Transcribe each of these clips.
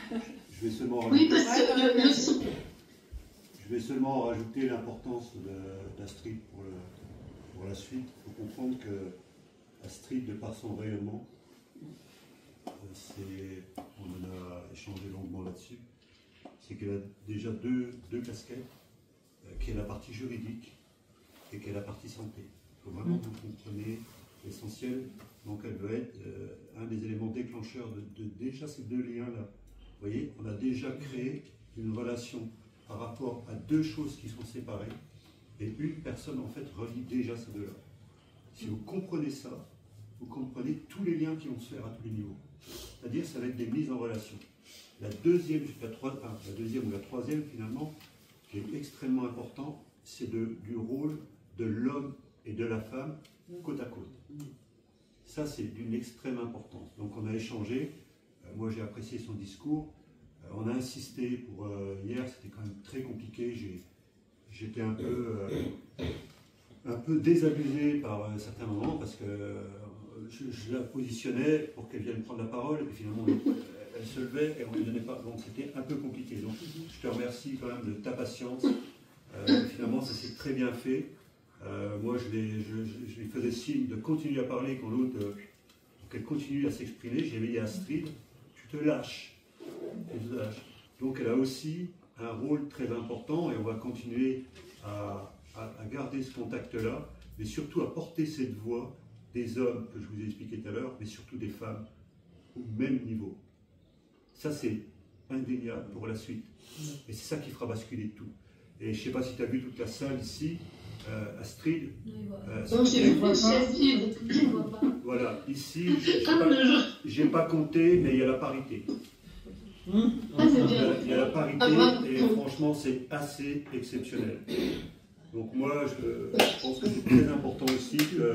Je vais seulement Oui, parce que le son. Je vais seulement rajouter l'importance d'Astrid pour la suite. Il faut comprendre que Astrid, de par son rayonnement, on en a échangé longuement là-dessus, c'est qu'elle a déjà deux casquettes, qui est la partie juridique et qui est la partie santé. Il faut vraiment que vous compreniez l'essentiel. Donc elle veut être un des éléments déclencheurs de déjà ces deux liens-là. Vous voyez, on a déjà créé une relation par rapport à deux choses qui sont séparées, et une personne en fait relie déjà ces deux-là. Si vous comprenez ça, vous comprenez tous les liens qui vont se faire à tous les niveaux. C'est-à-dire, ça va être des mises en relation. La deuxième ou la troisième, finalement, qui est extrêmement important, c'est du rôle de l'homme et de la femme côte à côte. Ça, c'est d'une extrême importance. Donc, on a échangé. Moi, j'ai apprécié son discours. On a insisté pour hier, c'était quand même très compliqué. J'étais un peu désabusé par certains moments parce que je la positionnais pour qu'elle vienne prendre la parole et puis finalement elle se levait et on ne lui donnait pas. Donc c'était un peu compliqué. Donc je te remercie quand même de ta patience. Finalement ça s'est très bien fait. Moi je lui faisais signe de continuer à parler quand l'autre, pour qu'elle continue à s'exprimer. J'ai dit à Astrid, tu te lâches. Donc elle a aussi un rôle très important et on va continuer à garder ce contact-là, mais surtout à porter cette voix des hommes que je vous ai expliqué tout à l'heure, mais surtout des femmes au même niveau. Ça, c'est indéniable pour la suite. Et c'est ça qui fera basculer tout. Et je ne sais pas si tu as vu toute la salle ici, Astrid. Non, j'ai vu les chaises vides, je ne vois pas. Voilà, ici, je n'ai pas compté, mais il y a la parité. Il y a la parité et franchement, c'est assez exceptionnel. Donc moi, je pense que c'est très important aussi que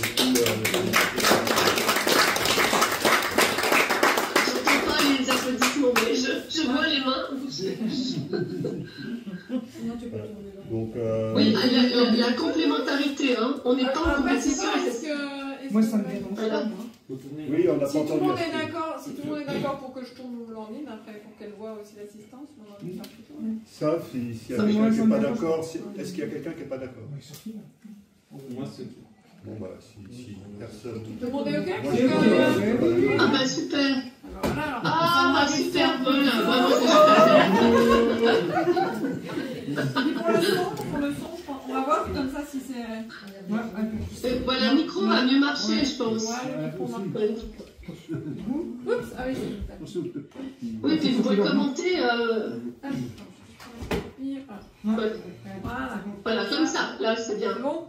j'entends pas les applaudissements, mais je vois les mains. Donc, oui, la complémentarité, hein. On est pas en compétition. Moi, ça me dérange. Oui, on n'a pas Si tout le entendu. monde est d'accord, si tout le monde est d'accord pour que je tourne l'ornine, après pour qu'elle voit aussi l'assistance, on va faire plutôt. Sauf s'il y a quelqu'un qui n'est pas d'accord. Est-ce qu'il y a quelqu'un qui n'est pas d'accord? Moi, c'est tout. Bon, bah, si personne. Tout le monde est OK? Ah bah super. Voilà. Ah bah super, voilà. Pour le son, on va voir comme ça si c'est... Voilà, le micro va mieux marcher, je pense. Oups, ah oui, oui, puis vous pouvez commenter. Voilà. Voilà, comme ça, là c'est bien. Bon.